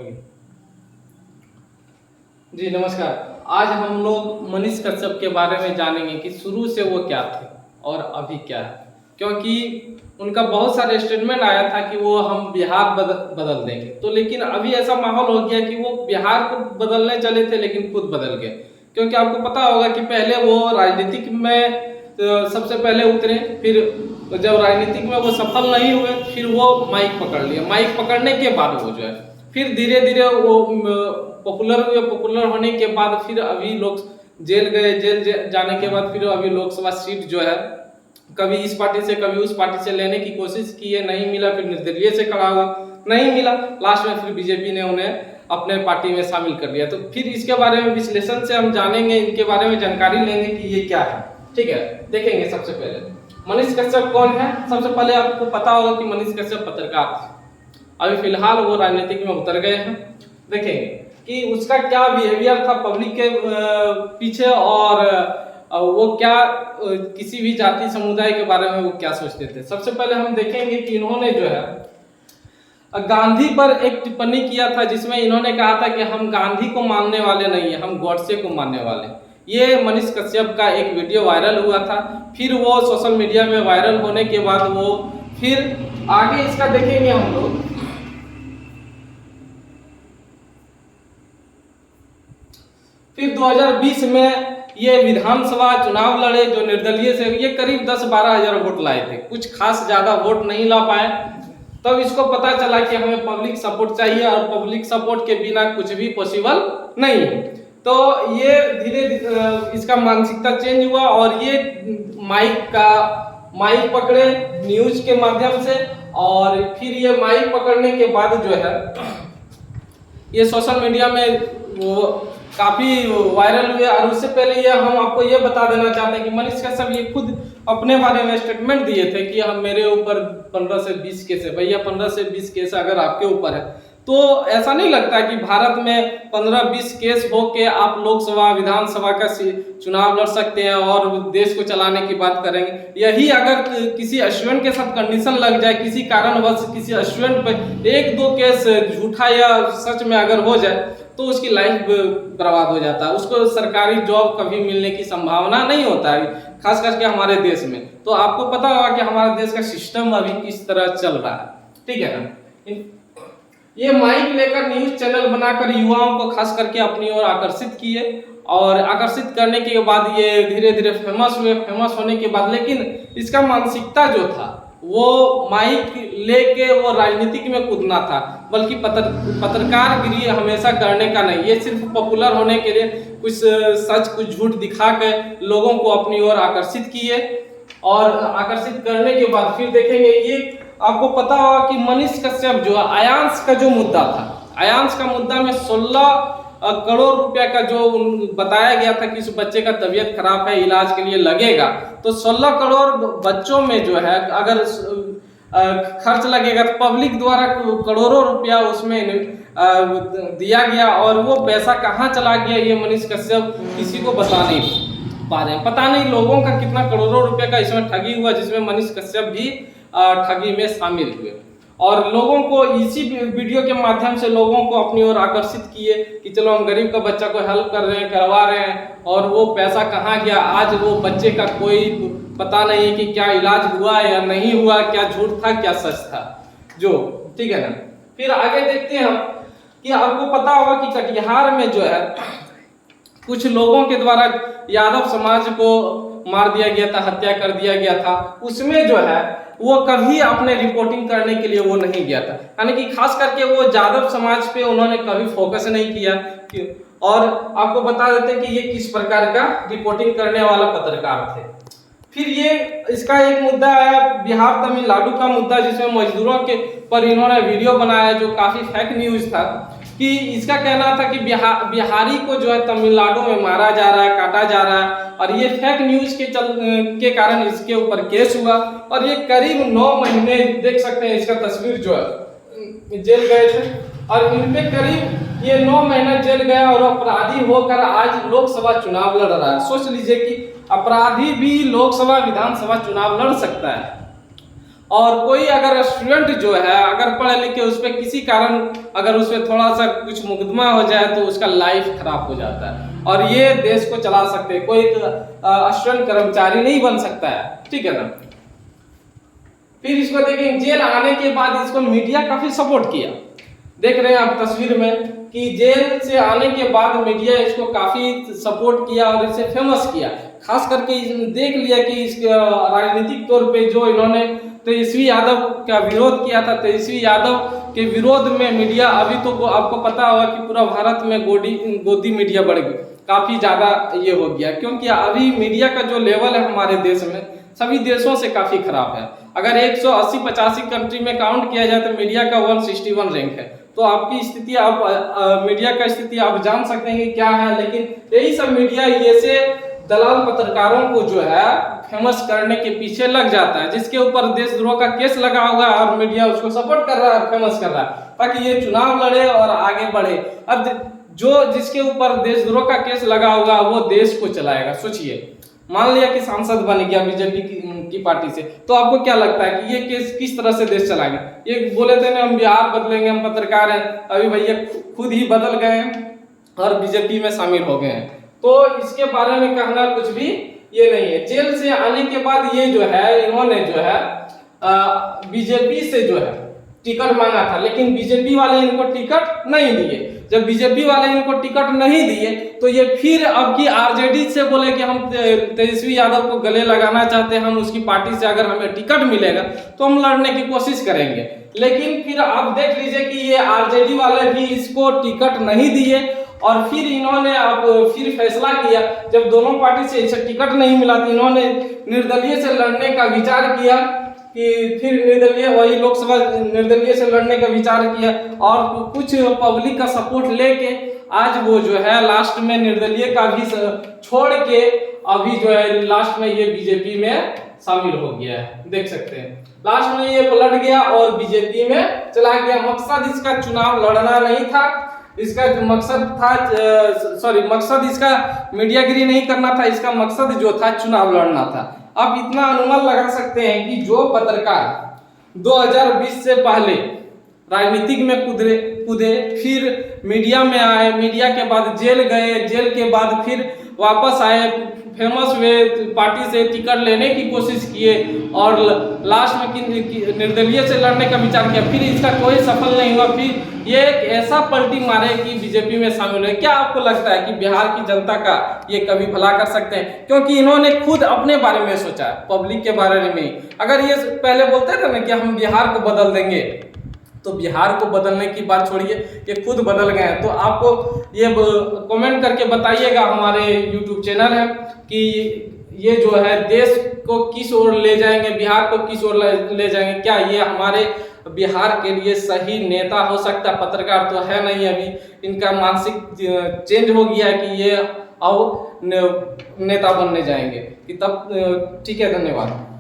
Okay. जी नमस्कार। आज हम लोग मनीष कश्यप के बारे में जानेंगे कि शुरू से वो क्या थे और अभी क्या है। क्योंकि उनका बहुत सारे स्टेटमेंट आया था कि वो हम बिहार बदल देंगे, तो लेकिन अभी ऐसा माहौल हो गया कि वो बिहार को बदलने चले थे लेकिन खुद बदल गए। क्योंकि आपको पता होगा कि पहले वो राजनीतिक में सबसे पहले उतरे, फिर जब राजनीतिक में वो सफल नहीं हुए फिर वो माइक पकड़ लिए। माइक पकड़ने के बाद वो जो है फिर धीरे धीरे वो पॉपुलर हुए। पॉपुलर होने के बाद फिर अभी लोग जेल गए, जाने के बाद फिर अभी लोकसभा सीट जो है कभी इस पार्टी से कभी उस पार्टी से लेने की कोशिश की है, नहीं मिला। फिर निर्दलीय से खड़ा हुआ, नहीं मिला। लास्ट में फिर बीजेपी ने उन्हें अपने पार्टी में शामिल कर लिया। तो फिर इसके बारे में विश्लेषण से हम जानेंगे, इनके बारे में जानकारी लेंगे कि ये क्या है। ठीक है, देखेंगे। सबसे पहले मनीष कश्यप कौन है। सबसे पहले आपको पता होगा कि मनीष कश्यप पत्रकार थे। अभी फिलहाल वो राजनीतिक में उतर गए हैं। देखेंगे कि उसका क्या बिहेवियर था पब्लिक के पीछे, और वो क्या किसी भी जाति समुदाय के बारे में वो क्या सोचते थे। सबसे पहले हम देखेंगे कि इन्होंने जो है गांधी पर एक टिप्पणी किया था, जिसमें इन्होंने कहा था कि हम गांधी को मानने वाले नहीं है, हम गॉडसे को मानने वाले। ये मनीष कश्यप का एक वीडियो वायरल हुआ था। फिर वो सोशल मीडिया में वायरल होने के बाद वो फिर आगे इसका देखेंगे हम लोग। फिर 2020 में ये विधानसभा चुनाव लड़े, जो निर्दलीय से। ये करीब 10-12 हजार वोट लाए थे, कुछ खास ज्यादा वोट नहीं ला पाए। तब इसको पता चला कि हमें पब्लिक सपोर्ट चाहिए, और पब्लिक सपोर्ट के बिना कुछ भी पॉसिबल नहीं है। तो ये धीरे इसका मानसिकता चेंज हुआ, और ये माइक पकड़े न्यूज के माध्यम से। और फिर ये माइक पकड़ने के बाद जो है ये सोशल मीडिया में वो काफी वायरल हुए। और उससे पहले ये हम आपको ये बता देना चाहते हैं कि मनीष कश्यप ये खुद अपने बारे में स्टेटमेंट दिए थे कि हम मेरे ऊपर 15 से 20 केस है। भैया 15 से 20 केस अगर आपके ऊपर है तो ऐसा नहीं लगता कि भारत में 15-20 केस हो के आप लोकसभा विधानसभा का चुनाव लड़ सकते हैं और देश को चलाने की बात करेंगे। यही अगर किसी स्टूडेंट के साथ कंडीशन लग जाए, किसी कारणवश किसी स्टूडेंट पे 1-2 केस झूठा या सच में अगर हो जाए, तो उसकी लाइफ बर्बाद हो जाता है। उसको सरकारी जॉब कभी मिलने की संभावना नहीं होता है, खास करके हमारे देश में। तो आपको पता होगा कि हमारे देश का सिस्टम अभी किस तरह चल रहा है। ठीक है ना। ये माइक लेकर न्यूज चैनल बनाकर युवाओं को खास करके अपनी ओर आकर्षित किए, और आकर्षित करने के बाद ये धीरे धीरे फेमस हुए। फेमस होने के बाद लेकिन इसका मानसिकता जो था वो माइक लेके वो राजनीतिक में कूदना था, बल्कि पत्रकारगिरी हमेशा करने का नहीं। ये सिर्फ पॉपुलर होने के लिए कुछ सच कुछ झूठ दिखा के लोगों को अपनी ओर आकर्षित किए, और आकर्षित करने के बाद फिर देखेंगे। ये आपको पता होगा कि मनीष कश्यप जो आयांश का जो मुद्दा था, आयांश का मुद्दा में 16 करोड़ रुपया का जो बताया गया था कि इस बच्चे का तबीयत खराब है, इलाज के लिए लगेगा, तो 16 करोड़ बच्चों में जो है अगर खर्च लगेगा तो पब्लिक द्वारा करोड़ों रुपया उसमें दिया गया, और वो पैसा कहाँ चला गया ये मनीष कश्यप किसी को बता नहीं पा रहे हैं। पता नहीं लोगों का कितना करोड़ों रुपए का इसमें ठगी हुआ, जिसमें मनीष कश्यप भी ठगी में शामिल हुए, और लोगों को इसी वीडियो के माध्यम से लोगों को अपनी ओर आकर्षित किए कि चलो हम गरीब का बच्चा को हेल्प कर रहे हैं, करवा रहे हैं, और वो पैसा कहाँ गया आज वो बच्चे का कोई पता नहीं है कि क्या इलाज हुआ या नहीं हुआ, क्या झूठ था क्या सच था जो। ठीक है ना। फिर आगे देखते हैं हम कि आपको पता होगा कि कटिहार में जो है कुछ लोगों के द्वारा यादव समाज को मार दिया गया था, हत्या कर दिया गया था। उसमें जो है वो कभी अपने रिपोर्टिंग करने के लिए वो नहीं गया था, यानी कि खास करके वो यादव समाज पे उन्होंने कभी फोकस नहीं किया। और आपको बता देते हैं कि ये किस प्रकार का रिपोर्टिंग करने वाला पत्रकार थे। फिर ये इसका एक मुद्दा आया बिहार तमिलनाडु का मुद्दा, जिसमें मजदूरों के पर इन्होंने वीडियो बनाया जो काफी फेक न्यूज था। कि इसका कहना था कि बिहारी को जो है तमिलनाडु में मारा जा रहा है, काटा जा रहा है, और ये फेक न्यूज के कारण इसके ऊपर केस हुआ, और ये करीब 9 महीने देख सकते हैं इसका तस्वीर जो है जेल गए थे, और इनपे करीब ये 9 महीना जेल गया, और अपराधी होकर आज लोकसभा चुनाव लड़ रहा है। सोच लीजिए कि अपराधी भी लोकसभा विधानसभा चुनाव लड़ सकता है। और कोई अगर स्टूडेंट जो है अगर पढ़े लिखे उस पर किसी कारण अगर उस पर थोड़ा सा कुछ मुकदमा हो जाए तो उसका लाइफ खराब हो जाता है और ये देश को चला सकते हैं। कोई स्टूडेंट कर्मचारी नहीं बन सकता है, ठीक है ना। फिर इसको देखें, जेल आने के बाद इसको मीडिया काफी सपोर्ट किया। देख रहे हैं आप तस्वीर में कि जेल से आने के बाद मीडिया इसको काफी सपोर्ट किया और इसे फेमस किया। खास करके देख लिया कि इस राजनीतिक तौर पे जो इन्होंने तेजस्वी यादव का विरोध किया था, तेजस्वी यादव के विरोध में मीडिया अभी तो आपको पता होगा कि पूरा भारत में गोदी मीडिया बढ़ गई, काफी ज्यादा ये हो गया, क्योंकि अभी मीडिया का जो लेवल है हमारे देश में सभी देशों से काफी खराब है। अगर 180-85 कंट्री में काउंट किया जाए तो मीडिया का 161 रैंक है। तो आपकी स्थिति आप मीडिया का स्थिति आप जान सकते हैं कि क्या है। लेकिन यही सब मीडिया ये से दलाल पत्रकारों को जो है फेमस करने के पीछे लग जाता है, जिसके ऊपर देशद्रोह का केस लगा हुआ है और मीडिया उसको सपोर्ट कर रहा है और फेमस कर रहा है ताकि ये चुनाव लड़े और आगे बढ़े। अब जो जिसके ऊपर देशद्रोह का केस लगा होगा वो देश को चलाएगा। सोचिए, मान लिया कि सांसद बन गया बीजेपी की पार्टी से, तो आपको क्या लगता है कि ये केस किस तरह से देश चलाएंगे? ये बोले थे ना हम बिहार बदलेंगे, हम पत्रकार हैं, अभी भैया खुद ही बदल गए हैं और बीजेपी में शामिल हो गए हैं। तो इसके बारे में कहना कुछ भी ये नहीं है। जेल से आने के बाद ये जो है इन्होंने जो है बीजेपी से जो है टिकट मांगा था, लेकिन बीजेपी वाले इनको टिकट नहीं दिए। जब बीजेपी वाले इनको टिकट नहीं दिए तो ये फिर अब की आरजेडी से बोले कि हम तेजस्वी यादव को गले लगाना चाहते हैं, हम उसकी पार्टी से अगर हमें टिकट मिलेगा तो हम लड़ने की कोशिश करेंगे। लेकिन फिर आप देख लीजिए कि ये आरजेडी वाले भी इसको टिकट नहीं दिए और फिर इन्होंने अब फिर फैसला किया, जब दोनों पार्टी से इसे टिकट नहीं मिला तो इन्होंने निर्दलीय से लड़ने का विचार किया कि फिर निर्दलीय वही लोकसभा निर्दलीय से लड़ने का विचार किया और कुछ पब्लिक का सपोर्ट लेके आज वो जो है लास्ट में निर्दलीय का भी छोड़ के अभी जो है लास्ट में ये बीजेपी में शामिल हो गया है। देख सकते हैं लास्ट में ये पलट गया और बीजेपी में चला गया। मकसद इसका चुनाव लड़ना नहीं था, इसका मकसद था मकसद इसका मीडियागिरी नहीं करना था, इसका मकसद जो था चुनाव लड़ना था। अब इतना अनुमान लगा सकते हैं कि जो पत्रकार 2020 से पहले राजनीतिक में कूदे फिर मीडिया में आए, मीडिया के बाद जेल गए, जेल के बाद फिर वापस आए, फेमस हुए, पार्टी से टिकट लेने की कोशिश किए और लास्ट में निर्दलीय से लड़ने का विचार किया, फिर इसका कोई सफल नहीं हुआ, फिर ये एक ऐसा पलटी मारे कि बीजेपी में शामिल हुए। क्या आपको लगता है कि बिहार की जनता का ये कभी भला कर सकते हैं? क्योंकि इन्होंने खुद अपने बारे में सोचा, पब्लिक के बारे में। अगर ये पहले बोलते थे ना कि हम बिहार को बदल देंगे, तो बिहार को बदलने की बात छोड़िए, ये खुद बदल गए हैं। तो आपको ये कमेंट करके बताइएगा, हमारे YouTube चैनल है, कि ये जो है देश को किस ओर ले जाएंगे, बिहार को किस ओर ले जाएंगे। क्या ये हमारे बिहार के लिए सही नेता हो सकता? पत्रकार तो है नहीं, अभी इनका मानसिक चेंज हो गया है कि ये अब नेता बनने जाएंगे कि तब। ठीक है, धन्यवाद।